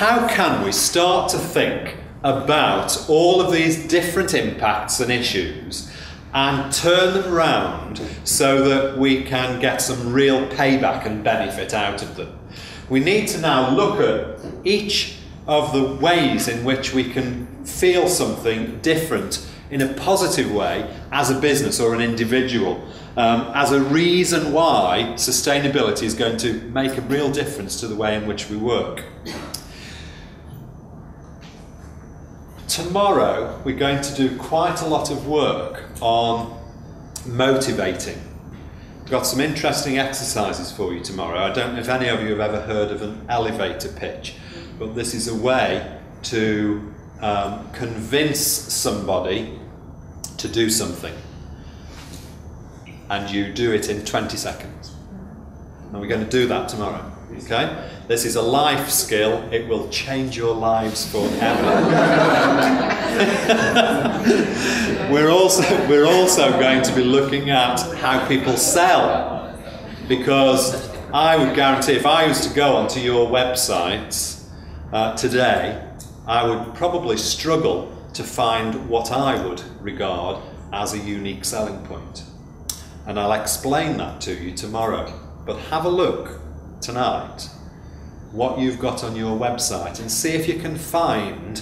how can we start to think about all of these different impacts and issues and turn them around so that we can get some real payback and benefit out of them? We need to now look at each of the ways in which we can feel something different in a positive way as a business or an individual, as a reason why sustainability is going to make a real difference to the way in which we work. Tomorrow we're going to do quite a lot of work on motivating. We've got some interesting exercises for you tomorrow. I don't know if any of you have ever heard of an elevator pitch, but this is a way to convince somebody to do something, and you do it in 20 seconds. And we're going to do that tomorrow. Okay? This is a life skill. It will change your lives forever. We're also going to be looking at how people sell, because I would guarantee if I was to go onto your websites today, I would probably struggle to find what I would regard as a unique selling point. And I'll explain that to you tomorrow. But have a look tonight what you've got on your website and see if you can find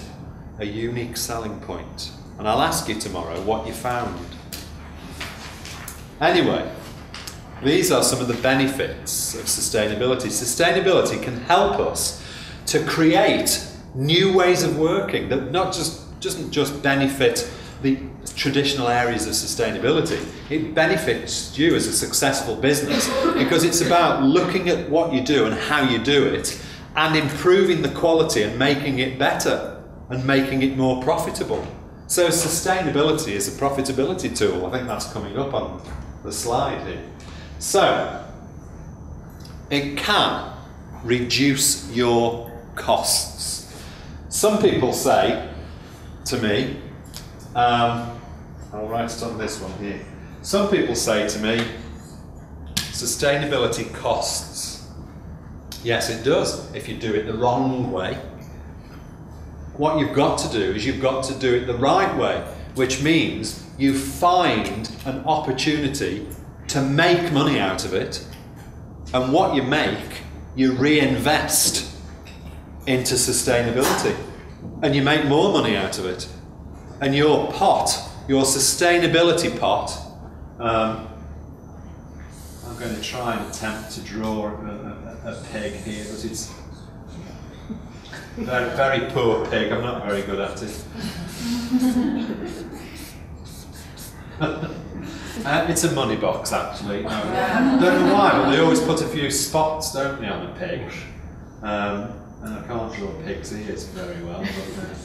a unique selling point. And I'll ask you tomorrow what you found. Anyway, these are some of the benefits of sustainability. Sustainability can help us to create new ways of working that doesn't just benefit the traditional areas of sustainability. It benefits you as a successful business because it's about looking at what you do and how you do it and improving the quality and making it better and making it more profitable. So sustainability is a profitability tool. I think that's coming up on the slide here. So it can reduce your costs. Some people say to me, I'll write it on this one here. Some people say to me, sustainability costs. Yes, it does, if you do it the wrong way. What you've got to do is you've got to do it the right way, which means you find an opportunity to make money out of it, and what you make, you reinvest into sustainability, and you make more money out of it. And your pot, your sustainability pot, I'm going to try and attempt to draw a pig here, but it's very, very poor pig. I'm not very good at it. It's a money box, actually. I don't know why, but they always put a few spots, don't they, on a pig? And I can't draw pig's ears very well, but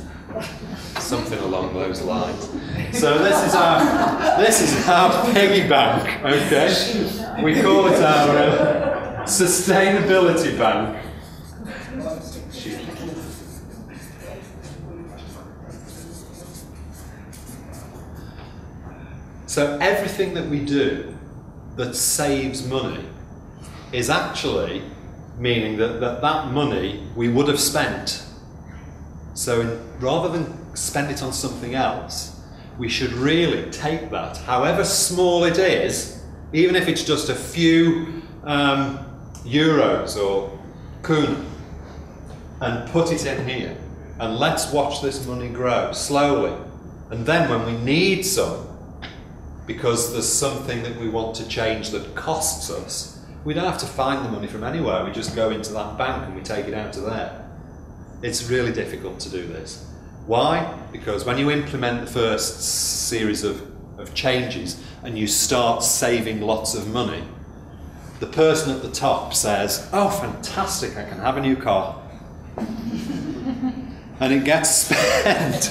something along those lines. So this is our piggy bank, okay? We call it our sustainability bank. So everything that we do that saves money is actually meaning that money we would have spent. So rather than spend it on something else, we should really take that, however small it is, even if it's just a few euros or kuna, and put it in here. And let's watch this money grow slowly. And then when we need some, because there's something that we want to change that costs us, we don't have to find the money from anywhere. We just go into that bank and we take it out of there. It's really difficult to do this. Why? Because when you implement the first series of changes and you start saving lots of money, the person at the top says, "Oh, fantastic, I can have a new car." And it gets spent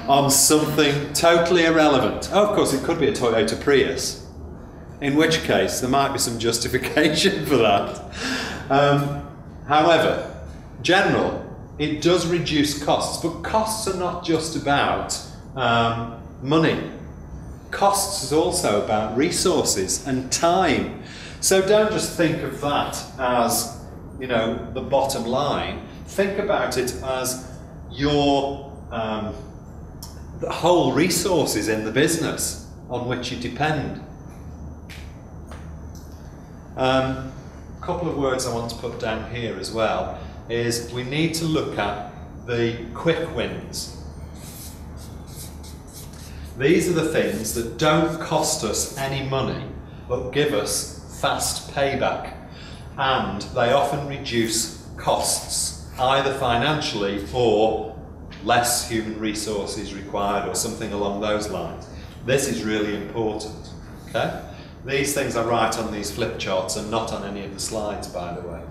on something totally irrelevant. Oh, of course, it could be a Toyota Prius, in which case there might be some justification for that. However, general, it does reduce costs, but costs are not just about money. Costs is also about resources and time. So don't just think of that as, the bottom line. think about it as your the whole resources in the business on which you depend. A couple of words I want to put down here as well is we need to look at the quick wins. These are the things that don't cost us any money but give us fast payback, and they often reduce costs, either financially or less human resources required or something along those lines. This is really important. Okay? These things I write on these flip charts and not on any of the slides, by the way.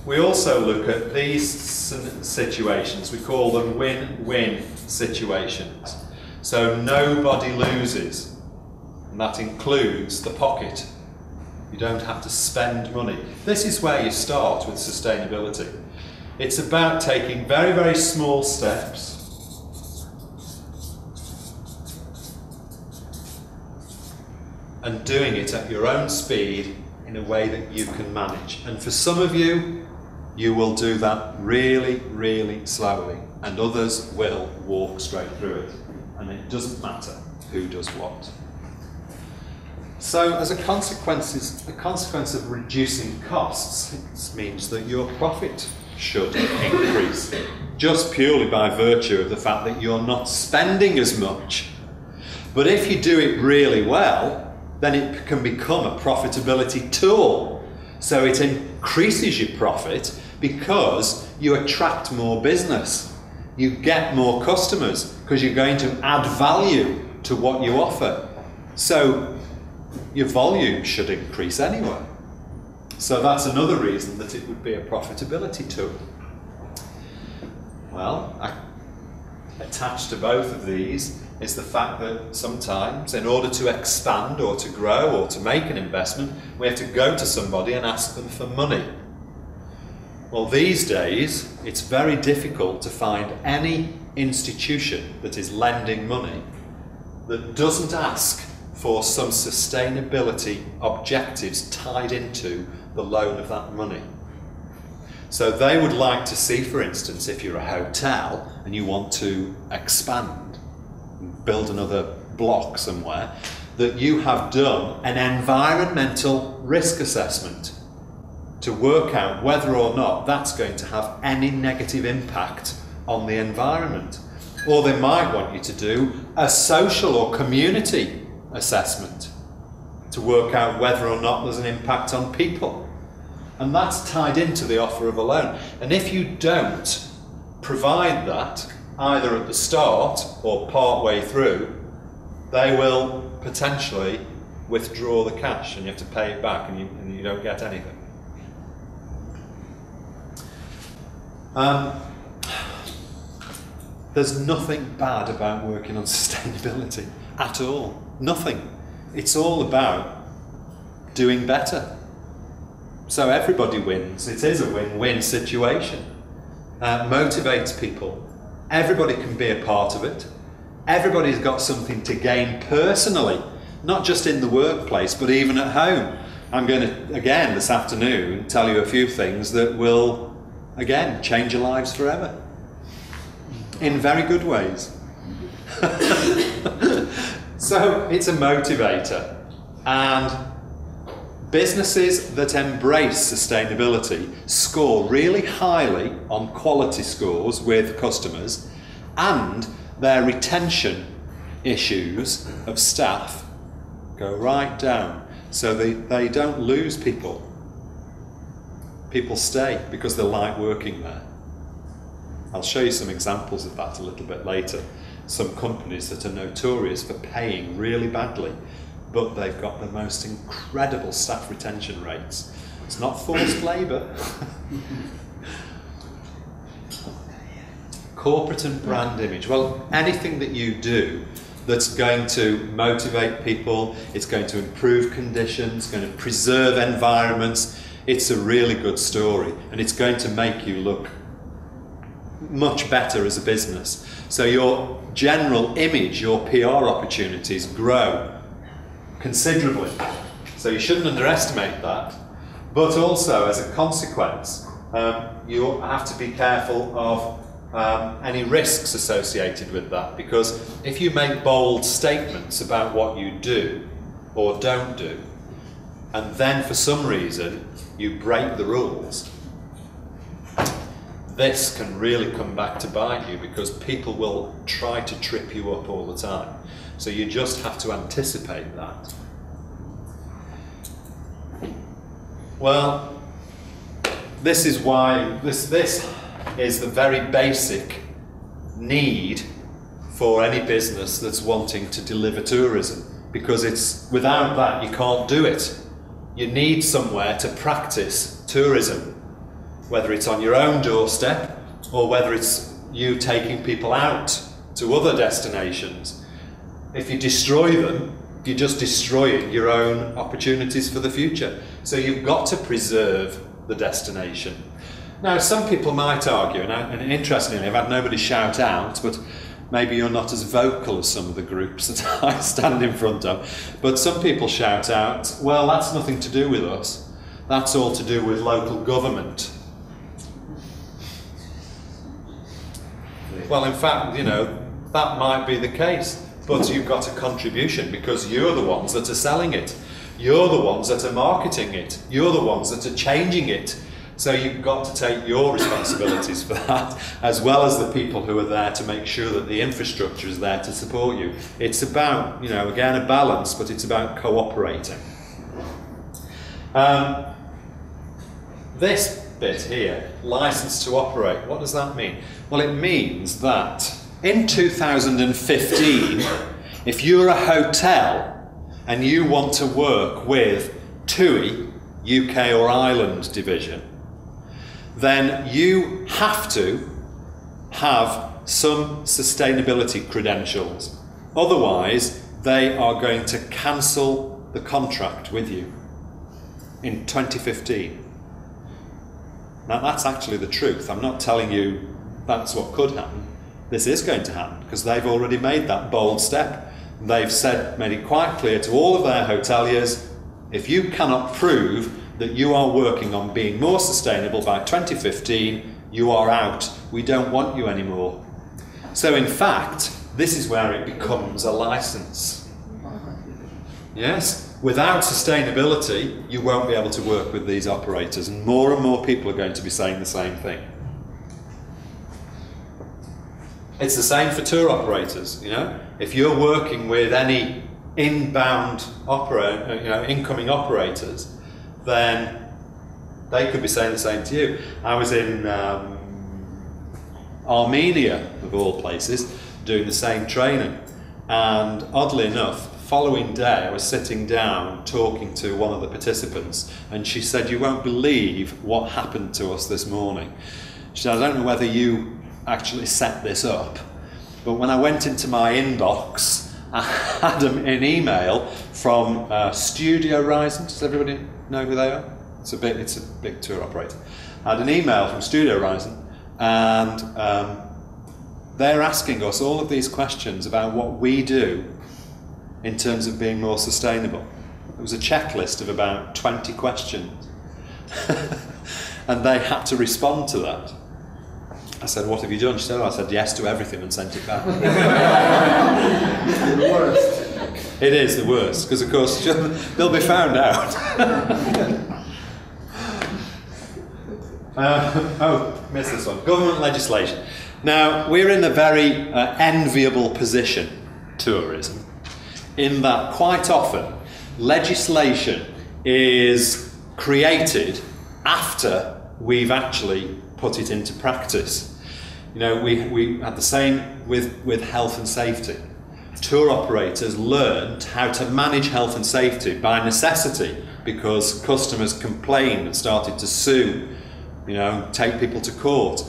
We also look at these situations, we call them win-win situations. So nobody loses, and that includes the pocket. You don't have to spend money. This is where you start with sustainability. It's about taking very, very small steps and doing it at your own speed in a way that you can manage. And for some of you, you will do that really, really slowly, and others will walk straight through it. And it doesn't matter who does what. So as a consequence of reducing costs, it means that your profit should increase, just purely by virtue of the fact that you're not spending as much. But if you do it really well, then it can become a profitability tool. So it increases your profit because you attract more business. You get more customers because you're going to add value to what you offer. So your volume should increase anyway. So that's another reason that it would be a profitability tool. Well, attached to both of these is the fact that sometimes, in order to expand or to grow or to make an investment, we have to go to somebody and ask them for money. Well, these days, it's very difficult to find any institution that is lending money that doesn't ask for some sustainability objectives tied into the loan of that money. So they would like to see, for instance, if you're a hotel and you want to expand, build another block somewhere, that you have done an environmental risk assessment to work out whether or not that's going to have any negative impact on the environment. Or they might want you to do a social or community assessment to work out whether or not there's an impact on people. And that's tied into the offer of a loan. And if you don't provide that, either at the start or part way through, they will potentially withdraw the cash and you have to pay it back and you don't get anything. There's nothing bad about working on sustainability at all. Nothing. It's all about doing better. So everybody wins. It is a win-win situation. Motivates people. Everybody can be a part of it. Everybody's got something to gain personally, not just in the workplace, but even at home. I'm going to, again, this afternoon, tell you a few things that will, again, change your lives forever. In very good ways. So it's a motivator. And businesses that embrace sustainability score really highly on quality scores with customers, and their retention issues of staff go right down. So they don't lose people. People stay because they like working there. I'll show you some examples of that a little bit later. Some companies that are notorious for paying really badly, but they've got the most incredible staff retention rates. It's not forced labour. Corporate and brand image. Well, anything that you do that's going to motivate people, it's going to improve conditions, going to preserve environments, it's a really good story, and it's going to make you look much better as a business. So your general image, your PR opportunities grow considerably. So you shouldn't underestimate that. But also, as a consequence, you have to be careful of any risks associated with that, because if you make bold statements about what you do or don't do, and then for some reason you break the rules, this can really come back to bite you, because people will try to trip you up all the time. So you just have to anticipate that. Well, this is why this is the very basic need for any business that's wanting to deliver tourism, because it's without that you can't do it. You need somewhere to practice tourism, whether it's on your own doorstep or whether it's you taking people out to other destinations. If you destroy them, you're just destroying your own opportunities for the future. So you've got to preserve the destination. Now, some people might argue, and interestingly, I've had nobody shout out, but maybe you're not as vocal as some of the groups that I stand in front of, but some people shout out, well, that's nothing to do with us. That's all to do with local government. Well, in fact, you know, that might be the case, but you've got a contribution because you're the ones that are selling it. You're the ones that are marketing it. You're the ones that are changing it. So you've got to take your responsibilities for that, as well as the people who are there to make sure that the infrastructure is there to support you. It's about, you know, again, a balance, but it's about cooperating. This bit here, license to operate, what does that mean? Well, it means that in 2015, if you're a hotel and you want to work with TUI, UK or Ireland division, then you have to have some sustainability credentials. Otherwise, they are going to cancel the contract with you in 2015. Now, that's actually the truth. I'm not telling you that's what could happen. This is going to happen because they've already made that bold step. They've made it quite clear to all of their hoteliers, if you cannot prove that you are working on being more sustainable by 2015, you are out. We don't want you anymore. So in fact, this is where it becomes a license. Yes? Without sustainability, you won't be able to work with these operators, and more people are going to be saying the same thing. It's the same for tour operators, you know? If you're working with any inbound incoming operators, then they could be saying the same to you. I was in Armenia, of all places, doing the same training, and oddly enough, the following day I was sitting down talking to one of the participants, and she said, "You won't believe what happened to us this morning." She said, "I don't know whether you actually set this up, but when I went into my inbox, I had an email from Studio Horizon." Does everybody know who they are? It's a big tour operator. I had an email from Studio Horizon, and they're asking us all of these questions about what we do in terms of being more sustainable. It was a checklist of about 20 questions, and they had to respond to that. I said, "What have you done?" She said, "Oh, I said yes to everything and sent it back." It's the worst. It is the worst, because of course they'll be found out. Missed this one. Government legislation. Now, we're in a very enviable position, tourism, in that quite often legislation is created after we've actually put it into practice. You know, we had the same with health and safety. Tour operators learned how to manage health and safety by necessity because customers complained and started to sue, you know, take people to court.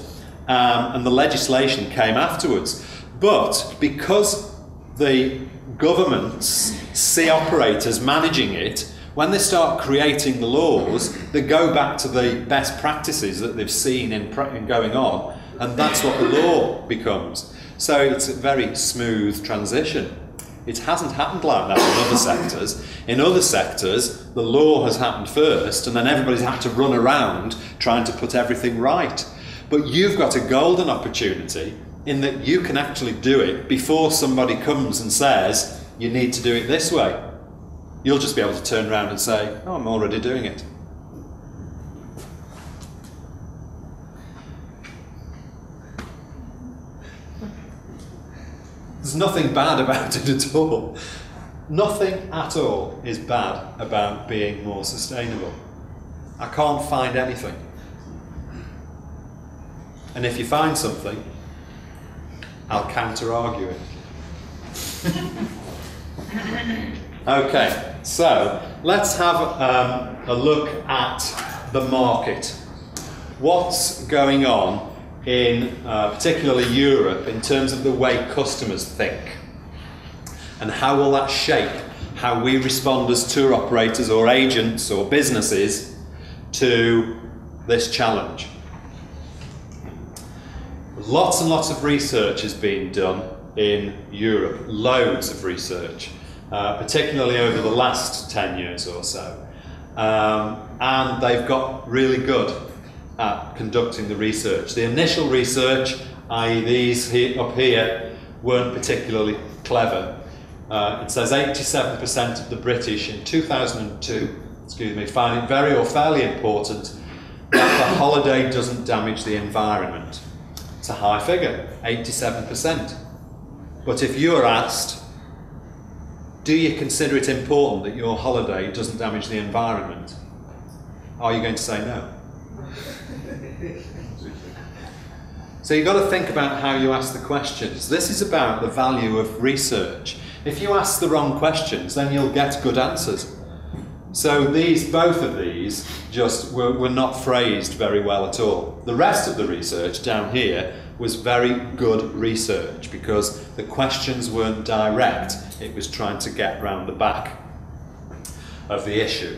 And the legislation came afterwards. But because the governments see operators managing it, when they start creating the laws, they go back to the best practices that they've seen in going on, and that's what the law becomes. So it's a very smooth transition. It hasn't happened like that in other sectors. In other sectors, the law has happened first, and then everybody's had to run around trying to put everything right. But you've got a golden opportunity in that you can actually do it before somebody comes and says, you need to do it this way. You'll just be able to turn around and say, oh, I'm already doing it. There's nothing bad about it at all. Nothing at all is bad about being more sustainable. I can't find anything. And if you find something, I'll counter-argue it. Okay, so let's have a look at the market. What's going on in particularly Europe in terms of the way customers think? And how will that shape how we respond as tour operators or agents or businesses to this challenge? Lots and lots of research has been done in Europe, loads of research, particularly over the last 10 years or so. And they've got really good at conducting the research. The initial research, i.e. these up here, weren't particularly clever. It says 87% of the British in 2002, find it very or fairly important that the holiday doesn't damage the environment. It's a high figure, 87%. But if you're asked, do you consider it important that your holiday doesn't damage the environment? Are you going to say no? So you've got to think about how you ask the questions. This is about the value of research. If you ask the wrong questions, then you'll get good answers. So both of these just were not phrased very well at all. The rest of the research down here was very good research because the questions weren't direct. It was trying to get round the back of the issue.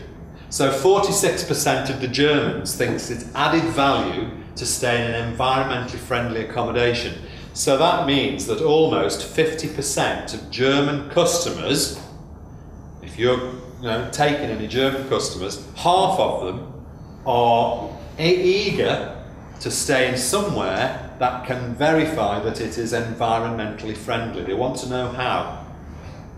So 46% of the Germans thinks it's added value to stay in an environmentally friendly accommodation. So that means that almost 50% of German customers, if you're taking any German customers, half of them are eager to stay in somewhere that can verify that it is environmentally friendly. They want to know how.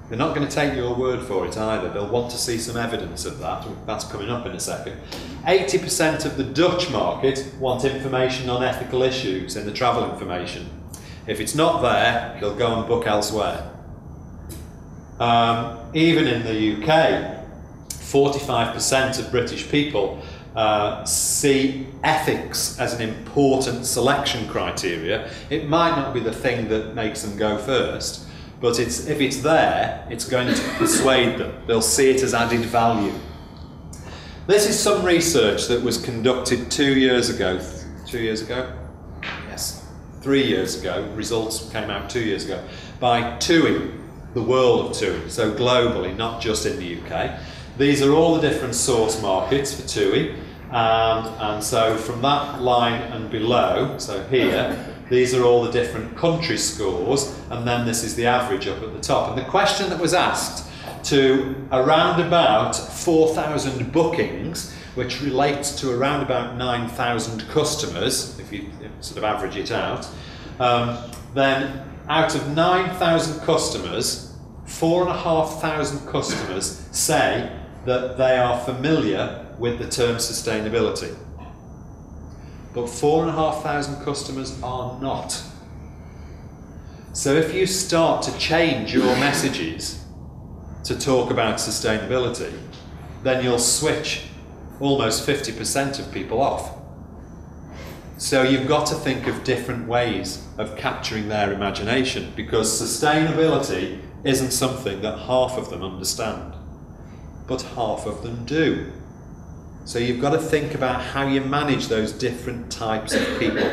They're not going to take your word for it either. They'll want to see some evidence of that. That's coming up in a second. 80% of the Dutch market want information on ethical issues in the travel information. If it's not there, they'll go and book elsewhere. Even in the UK, 45% of British people see ethics as an important selection criteria. It might not be the thing that makes them go first, but if it's there, it's going to persuade them. They'll see it as added value. This is some research that was conducted 2 years ago. 2 years ago? Yes. 3 years ago. Results came out 2 years ago. By TUI, the world of TUI. So globally, not just in the UK. These are all the different source markets for TUI. And so from that line and below, so here, these are all the different country scores, and then this is the average up at the top. And the question that was asked to around about 4,000 bookings, which relates to around about 9,000 customers, if you sort of average it out, then out of 9,000 customers, 4,500 customers say that they are familiar with the term sustainability. But 4,500 customers are not. So if you start to change your messages to talk about sustainability, then you'll switch almost 50% of people off. So you've got to think of different ways of capturing their imagination, because sustainability isn't something that half of them understand, but half of them do. So you've got to think about how you manage those different types of people.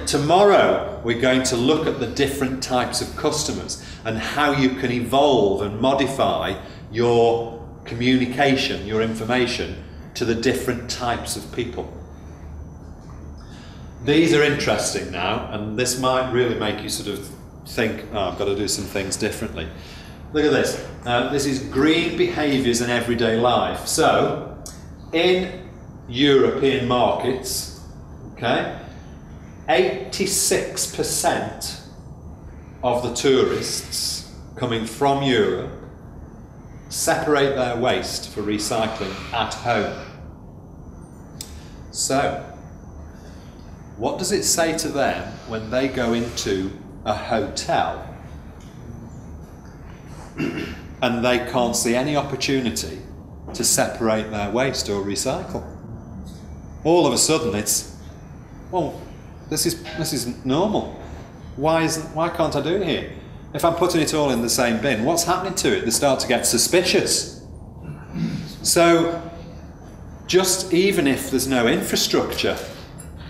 Tomorrow we're going to look at the different types of customers and how you can evolve and modify your communication, your information to the different types of people. These are interesting now, and this might really make you sort of think, oh, I've got to do some things differently. Look at this. This is green behaviours in everyday life. So, in European markets, okay, 86% of the tourists coming from Europe separate their waste for recycling at home. So, what does it say to them when they go into a hotel and they can't see any opportunity to separate their waste or recycle? All of a sudden it's, well, this is normal. Why can't I do it here? If I'm putting it all in the same bin, what's happening to it? They start to get suspicious. So, just even if there's no infrastructure,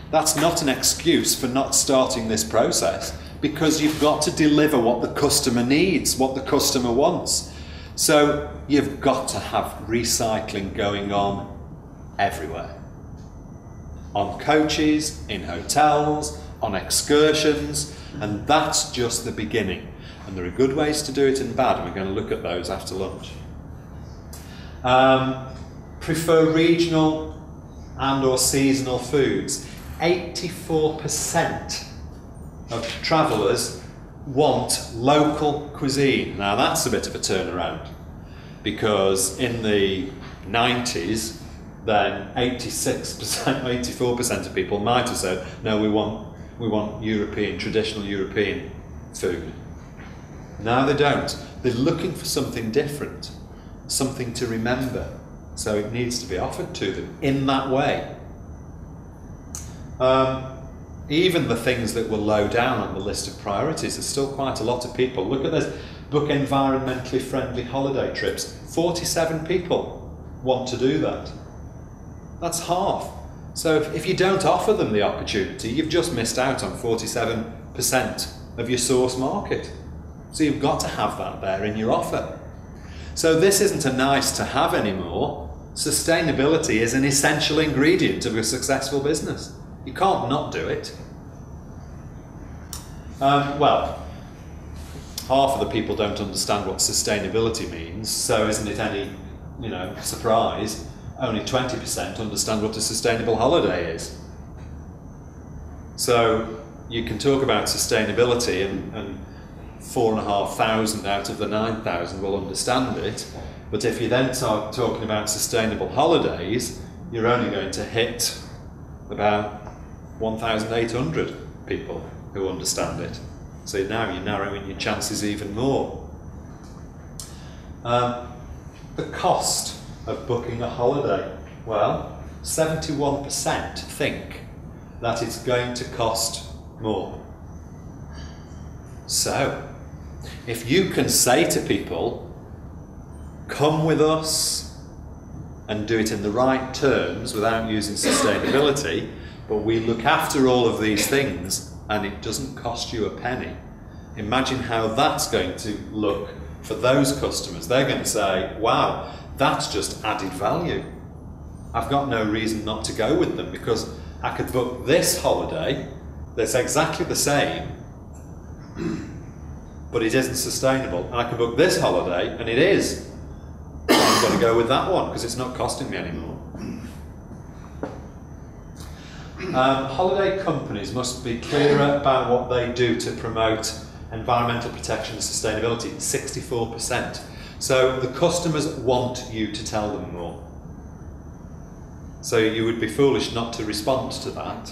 that's not an excuse for not starting this process, because you've got to deliver what the customer needs, what the customer wants. So you've got to have recycling going on everywhere. On coaches, in hotels, on excursions, and that's just the beginning. And there are good ways to do it and bad, and we're going to look at those after lunch. Prefer regional and or seasonal foods. 84% of travellers want local cuisine. Now that's a bit of a turnaround, because in the 90s, then 86%, 84% of people might have said, no, we want European, traditional European food. Now they don't. They're looking for something different, something to remember. So it needs to be offered to them in that way. Even the things that were low down on the list of priorities, there's still quite a lot of people. Look at this, book environmentally friendly holiday trips. 47 people want to do that. That's half. So if you don't offer them the opportunity, you've just missed out on 47% of your source market. So you've got to have that there in your offer. So this isn't a nice to have anymore. Sustainability is an essential ingredient of a successful business. You can't not do it. Well, half of the people don't understand what sustainability means, so isn't it any, surprise? Only 20% understand what a sustainable holiday is. So you can talk about sustainability and 4,500 out of the 9,000 will understand it, but if you then start talking about sustainable holidays, you're only going to hit about 1,800 people who understand it. So now you're narrowing your chances even more. The cost of booking a holiday. Well, 71% think that it's going to cost more. So, if you can say to people, come with us and do it in the right terms without using sustainability, but we look after all of these things and it doesn't cost you a penny. Imagine how that's going to look for those customers. They're going to say, wow, that's just added value. I've got no reason not to go with them, because I could book this holiday that's exactly the same, but it isn't sustainable. And I could book this holiday and it is. I'm going to go with that one because it's not costing me anymore. Holiday companies must be clearer about what they do to promote environmental protection and sustainability. 64%. So the customers want you to tell them more. So you would be foolish not to respond to that.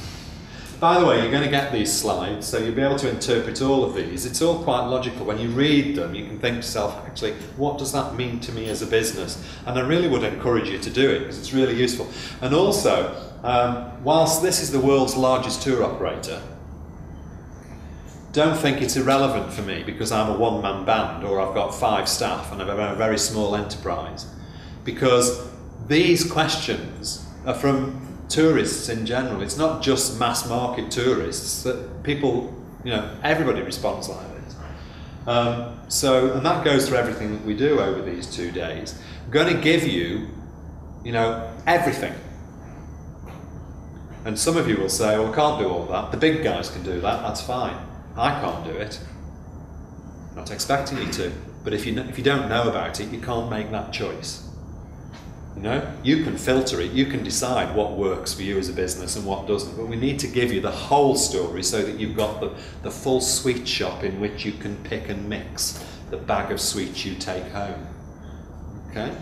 By the way, you're going to get these slides, so you'll be able to interpret all of these. It's all quite logical. When you read them, you can think to yourself, actually, what does that mean to me as a business? And I really would encourage you to do it, because it's really useful. And also, whilst this is the world's largest tour operator, don't think it's irrelevant for me because I'm a one-man band or I've got 5 staff and I'm a very small enterprise. Because these questions are from tourists in general. It's not just mass market tourists that people, everybody responds like this. And that goes through everything that we do over these 2 days. I'm going to give you, everything. And some of you will say, well, I can't do all that. The big guys can do that, that's fine. I can't do it. I'm not expecting you to. But if you don't know about it, you can't make that choice. You know, you can filter it, you can decide what works for you as a business and what doesn't, but we need to give you the whole story so that you've got the full sweet shop in which you can pick and mix the bag of sweets you take home. Okay?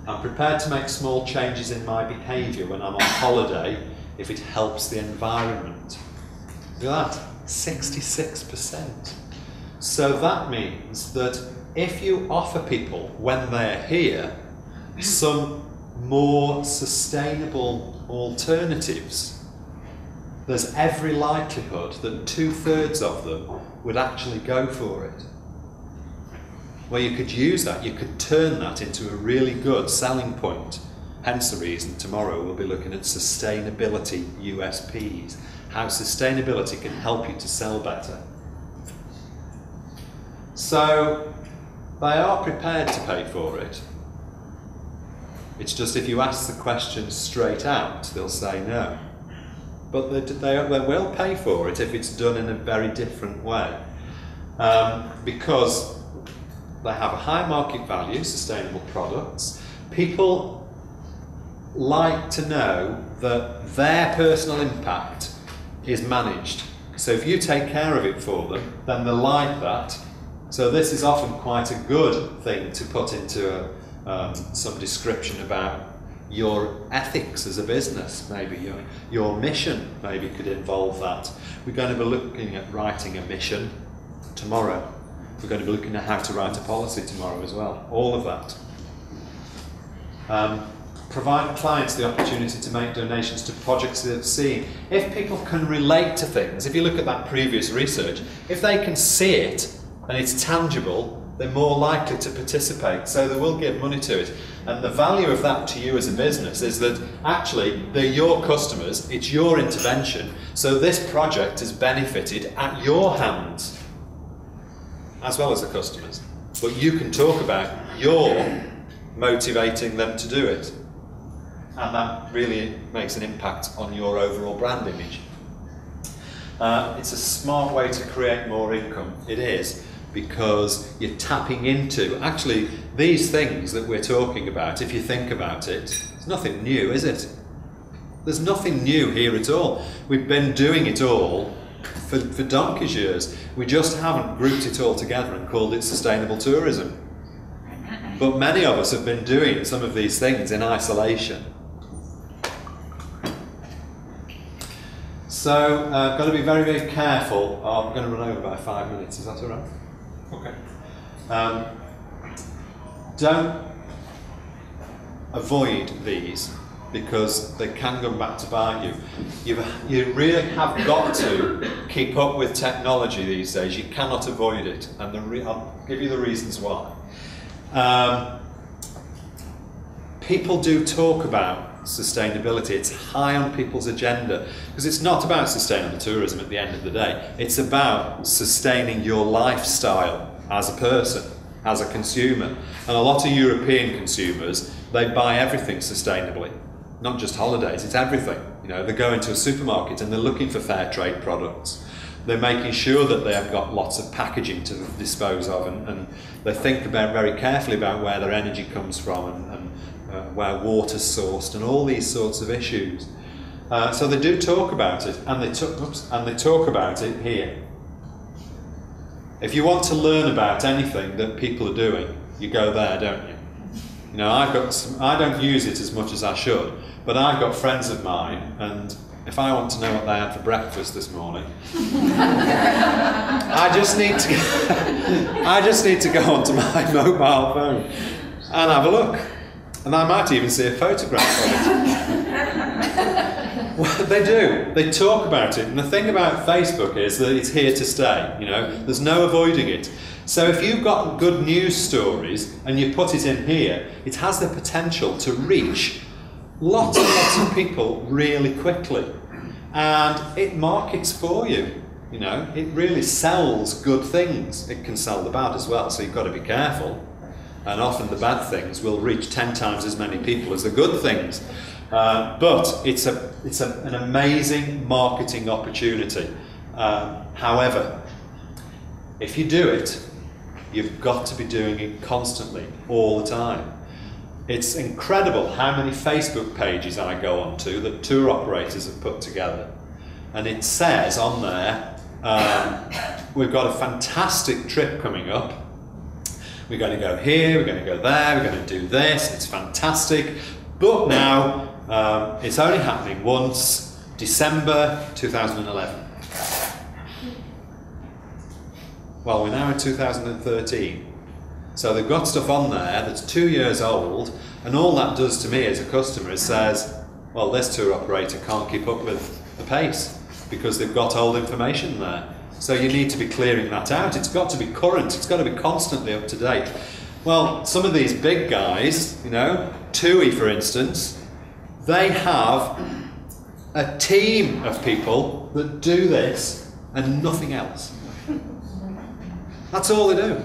I'm prepared to make small changes in my behaviour when I'm on holiday if it helps the environment. Look at that, 66%. So that means that if you offer people, when they're here, some more sustainable alternatives, there's every likelihood that 2/3 of them would actually go for it. Well, you could use that, you could turn that into a really good selling point. Hence the reason tomorrow we'll be looking at sustainability USPs, how sustainability can help you to sell better. So, they are prepared to pay for it. It's just if you ask the question straight out, they'll say no. But they will pay for it if it's done in a very different way. Because they have a high market value, sustainable products. People like to know that their personal impact is managed. So if you take care of it for them, then they like that. So this is often quite a good thing to put into some description about your ethics as a business. Maybe your mission maybe could involve that. We're going to be looking at writing a mission tomorrow. We're going to be looking at how to write a policy tomorrow as well. All of that. Provide clients the opportunity to make donations to projects they've seen. If people can relate to things, if you look at that previous research, if they can see it and it's tangible, they're more likely to participate, so they will give money to it. And the value of that to you as a business is that actually they're your customers, it's your intervention, so this project has benefited at your hands as well as the customers. But you can talk about your motivating them to do it. And that really makes an impact on your overall brand image. It's a smart way to create more income. It is, because you're tapping into, actually, these things that we're talking about, if you think about it, it's nothing new, is it? There's nothing new here at all. We've been doing it all for donkey's years. We just haven't grouped it all together and called it sustainable tourism. But many of us have been doing some of these things in isolation. So I've got to be very, very careful. Oh, I'm going to run over by 5 minutes, is that all right? Okay. Don't avoid these, because they can come back to bite you. You really have got to keep up with technology these days. You cannot avoid it, and I'll give you the reasons why. People do talk about sustainability. It's high on people's agenda, because it's not about sustainable tourism at the end of the day. It's about sustaining your lifestyle as a person, as a consumer. And a lot of European consumers, they buy everything sustainably. Not just holidays, it's everything. You know, they go into a supermarket and they're looking for fair trade products. They're making sure that they have got lots of packaging to dispose of, and they think about very carefully about where their energy comes from and where water's sourced and all these sorts of issues. So they do talk about it, and they talk about it here. If you want to learn about anything that people are doing, you go there, don't you? You know, I don't use it as much as I should, but I've got friends of mine, and if I want to know what they had for breakfast this morning, I just need to go onto my mobile phone and have a look, and I might even see a photograph of it. Well, they do. They talk about it, and the thing about Facebook is that it's here to stay. You know, there's no avoiding it. So if you've got good news stories and you put it in here, it has the potential to reach lots and lots of people really quickly, and it markets for you. You know, it really sells good things. It can sell the bad as well, so you've got to be careful. And often the bad things will reach 10 times as many people as the good things. But it's an amazing marketing opportunity. However, if you do it, you've got to be doing it constantly, all the time. It's incredible how many Facebook pages I go onto that tour operators have put together. And it says on there, we've got a fantastic trip coming up. We're going to go here, we're going to go there, we're going to do this, it's fantastic. But now, it's only happening once, December 2011. Well, we're now in 2013. So they've got stuff on there that's 2 years old, and all that does to me as a customer is says, well, this tour operator can't keep up with the pace because they've got old information there. So you need to be clearing that out. It's got to be current, it's got to be constantly up to date. Well, some of these big guys, you know, TUI for instance, they have a team of people that do this and nothing else. That's all they do.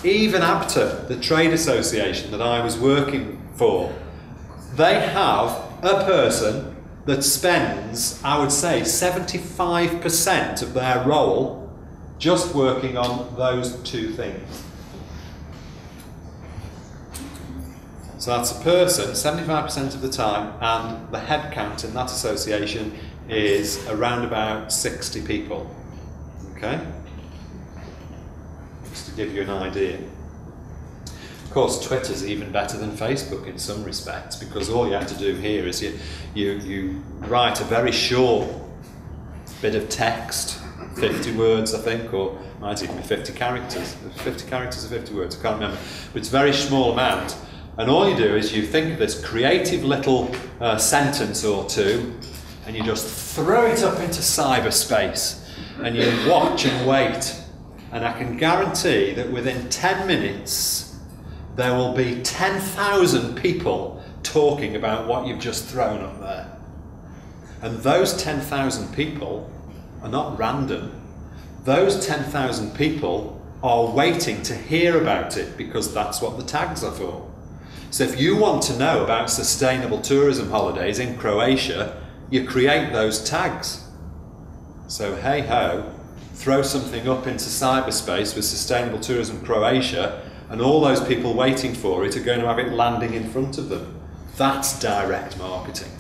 Even ABTA, the trade association that I was working for, they have a person that spends, I would say, 75% of their role just working on those two things. So that's a person 75% of the time, and the head count in that association is around about 60 people. Okay? Just to give you an idea. Of course, Twitter's even better than Facebook in some respects, because all you have to do here is you write a very short bit of text, 50 words I think, or might even be 50 characters. 50 characters or 50 words, I can't remember. But it's a very small amount. And all you do is you think of this creative little sentence or two, and you just throw it up into cyberspace, and you watch and wait. And I can guarantee that within 10 minutes, there will be 10,000 people talking about what you've just thrown up there. And those 10,000 people are not random. Those 10,000 people are waiting to hear about it because that's what the tags are for. So if you want to know about sustainable tourism holidays in Croatia, you create those tags. So hey ho, throw something up into cyberspace with Sustainable Tourism Croatia, and all those people waiting for it are going to have it landing in front of them. That's direct marketing.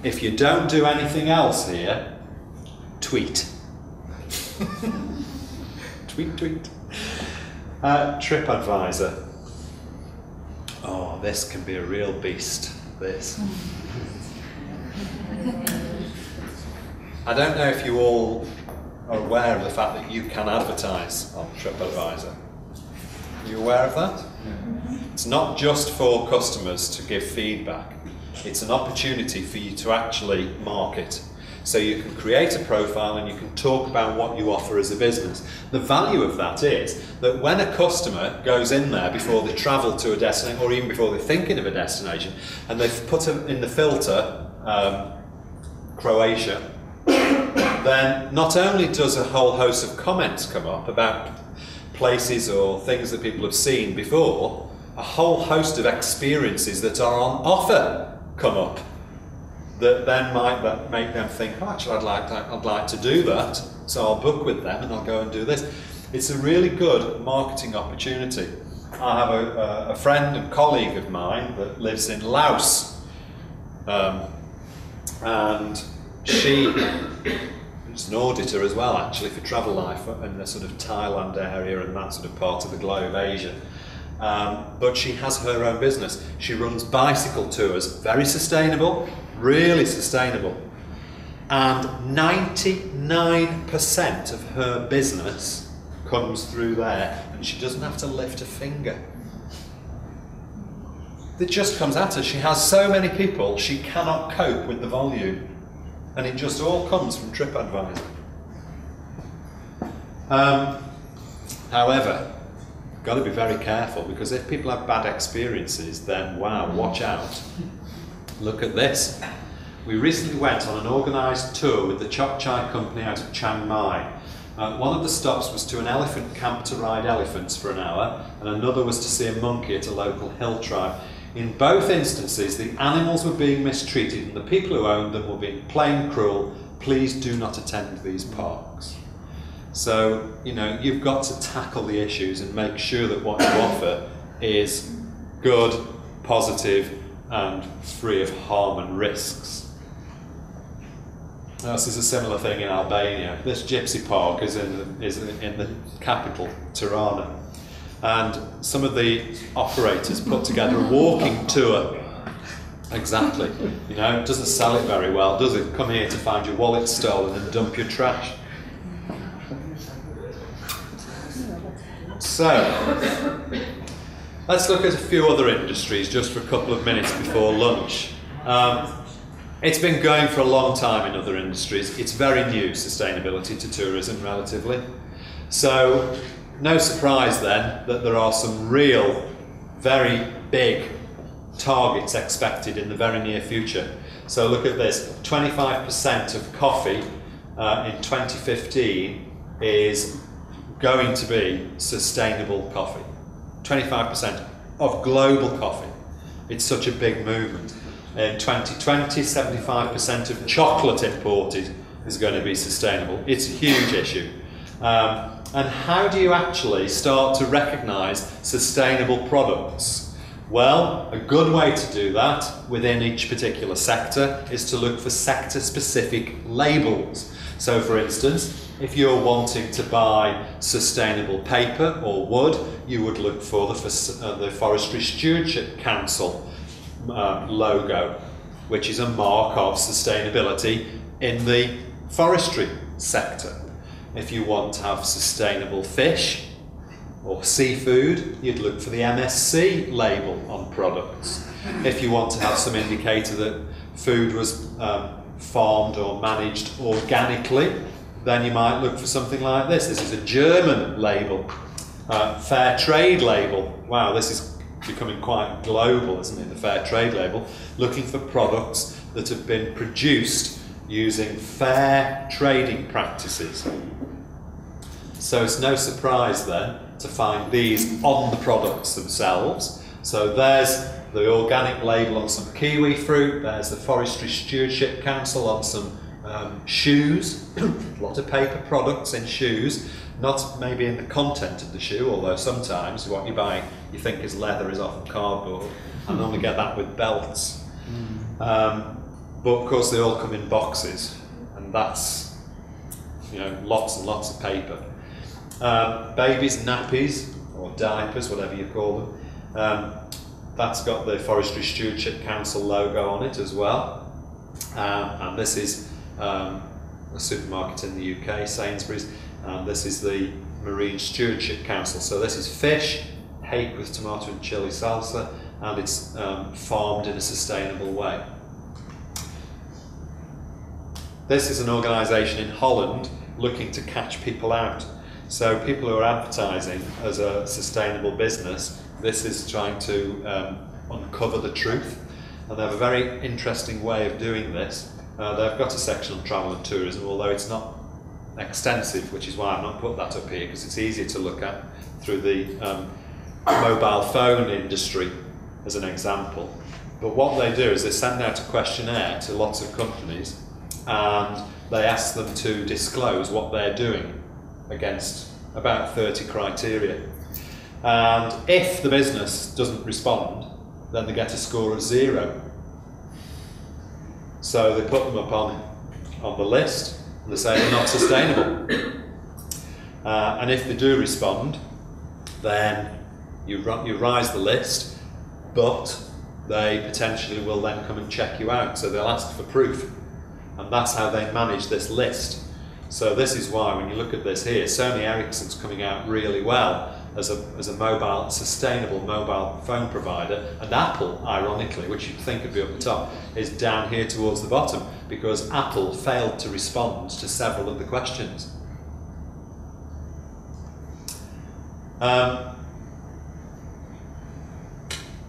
If you don't do anything else here, tweet. Tweet. Tripadvisor. Oh, this can be a real beast, this. I don't know if you all are aware of the fact that you can advertise on Tripadvisor. Are you aware of that? Yeah. It's not just for customers to give feedback. It's an opportunity for you to actually market. So you can create a profile and you can talk about what you offer as a business. The value of that is that when a customer goes in there before they travel to a destination, or even before they're thinking of a destination, and they've put in the filter Croatia, then not only does a whole host of comments come up about places or things that people have seen before, a whole host of experiences that are on offer come up that then might make them think, oh, actually I'd like to do that, so I'll book with them and I'll go and do this. It's a really good marketing opportunity. I have a friend and colleague of mine that lives in Laos, and she is an auditor as well, actually, for Travelife in the sort of Thailand area and that sort of part of the globe, Asia. But she has her own business. She runs bicycle tours, very sustainable, really sustainable. And 99% of her business comes through there, and she doesn't have to lift a finger. It just comes at her. She has so many people, she cannot cope with the volume. And it just all comes from Tripadvisor. However, got to be very careful, because if people have bad experiences, then wow, watch out. Look at this. We recently went on an organised tour with the Chok Chai company out of Chiang Mai. One of the stops was to an elephant camp to ride elephants for an hour, and another was to see a monkey at a local hill tribe. In both instances, the animals were being mistreated and the people who owned them were being plain cruel. Please do not attend these parks. So, you've got to tackle the issues and make sure that what you offer is good, positive, and free of harm and risks. Now, this is a similar thing in Albania. This gypsy park is in the capital, Tirana. And some of the operators put together a walking tour. Exactly. It doesn't sell it very well, does it? Come here to find your wallet stolen and dump your trash. So, let's look at a few other industries just for a couple of minutes before lunch. It's been going for a long time in other industries. It's very new, sustainability to tourism, relatively. So, no surprise then that there are some real, very big targets expected in the very near future. So look at this, 25% of coffee in 2015 is going to be sustainable coffee. 25% of global coffee. It's such a big movement. In 2020, 75% of chocolate imported is going to be sustainable. It's a huge issue. And how do you actually start to recognise sustainable products? Well, a good way to do that within each particular sector is to look for sector-specific labels. So, for instance, if you're wanting to buy sustainable paper or wood, you would look for the Forestry Stewardship Council logo, which is a mark of sustainability in the forestry sector. If you want to have sustainable fish or seafood, you'd look for the MSC label on products. If you want to have some indicator that food was farmed or managed organically, then you might look for something like this. This is a German label, fair trade label. Wow, this is becoming quite global, isn't it, the fair trade label? Looking for products that have been produced using fair trading practices. So it's no surprise then to find these on the products themselves. So there's the organic label on some kiwi fruit, there's the Forestry Stewardship Council on some shoes, a lot of paper products in shoes, not maybe in the content of the shoe, although sometimes what you buy you think is leather is often cardboard. I normally get that with belts. But of course they all come in boxes, and that's lots and lots of paper. Babies' nappies or diapers, whatever you call them, that's got the Forestry Stewardship Council logo on it as well. And this is a supermarket in the UK, Sainsbury's, and this is the Marine Stewardship Council. So this is fish, hake with tomato and chili salsa, and it's farmed in a sustainable way. This is an organisation in Holland looking to catch people out. So people who are advertising as a sustainable business, this is trying to uncover the truth. And they have a very interesting way of doing this. They've got a section on travel and tourism, although it's not extensive, which is why I've not put that up here, because it's easier to look at through the mobile phone industry as an example. But what they do is they send out a questionnaire to lots of companies, and they ask them to disclose what they're doing against about 30 criteria. And if the business doesn't respond, then they get a score of 0. So they put them up on the list, and they say they're not sustainable. And if they do respond, then you rise the list, but they potentially will then come and check you out, so they'll ask for proof. And that's how they manage this list. So this is why when you look at this here, Sony Ericsson's coming out really well as a sustainable mobile phone provider, and Apple, ironically, which you'd think would be up the top, is down here towards the bottom, because Apple failed to respond to several of the questions.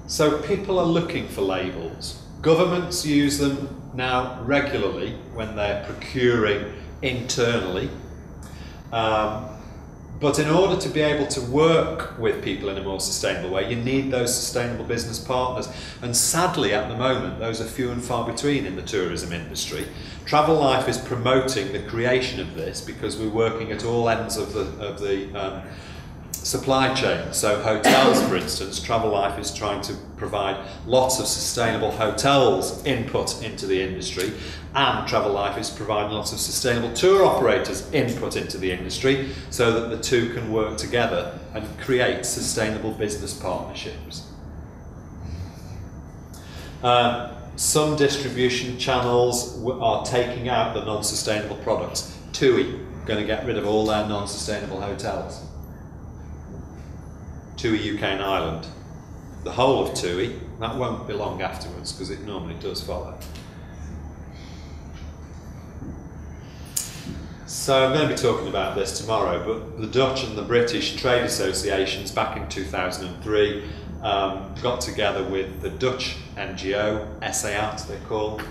So people are looking for labels. Governments use them now regularly when they're procuring internally. But in order to be able to work with people in a more sustainable way, you need those sustainable business partners. And sadly, at the moment, those are few and far between in the tourism industry. Travelife is promoting the creation of this because we're working at all ends of the supply chain. So hotels, for instance, Travelife is trying to provide lots of sustainable hotels input into the industry, and Travelife is providing lots of sustainable tour operators input into the industry so that the two can work together and create sustainable business partnerships. Some distribution channels are taking out the non-sustainable products. TUI going to get rid of all their non-sustainable hotels. TUI UK and Ireland. The whole of TUI, that won't be long afterwards because it normally does follow. So I'm going to be talking about this tomorrow, but the Dutch and the British trade associations back in 2003 got together with the Dutch NGO, SAAT they're called,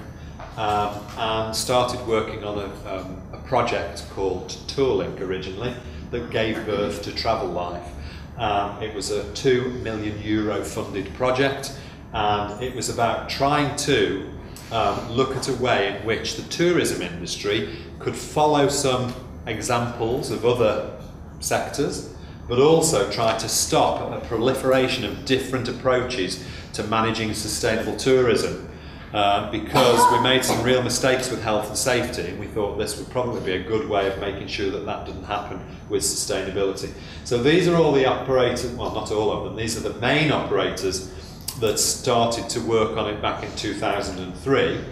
and started working on a project called Tourlink originally that gave birth to Travelife. It was a €2 million funded project, and it was about trying to look at a way in which the tourism industry could follow some examples of other sectors, but also try to stop a proliferation of different approaches to managing sustainable tourism. Because we made some real mistakes with health and safety, and we thought this would probably be a good way of making sure that that didn't happen with sustainability. So these are all the operators, well, not all of them, these are the main operators that started to work on it back in 2003,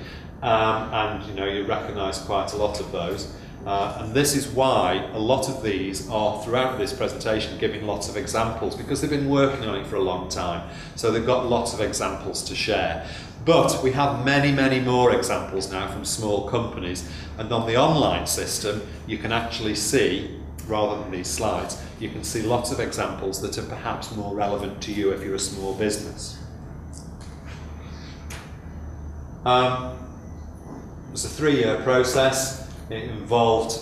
and you know, you recognise quite a lot of those. And this is why a lot of these are, throughout this presentation, giving lots of examples, because they've been working on it for a long time, so they've got lots of examples to share. But we have many, many more examples now from small companies, and on the online system you can actually see, rather than these slides, you can see lots of examples that are perhaps more relevant to you if you're a small business. It was a 3-year process. It involved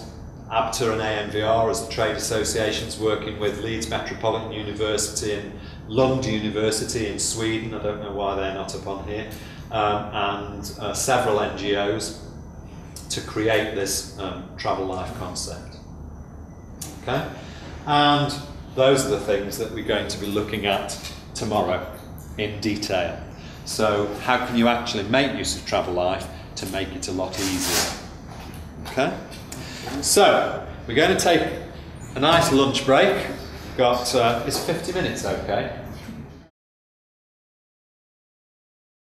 ABTA and AMVR as the trade associations working with Leeds Metropolitan University and Lund University in Sweden, I don't know why they're not up on here, and several NGOs to create this Travelife concept. Okay? And those are the things that we're going to be looking at tomorrow in detail. So how can you actually make use of Travelife to make it a lot easier? Okay? So we're going to take a nice lunch break. Got, is 50 minutes okay?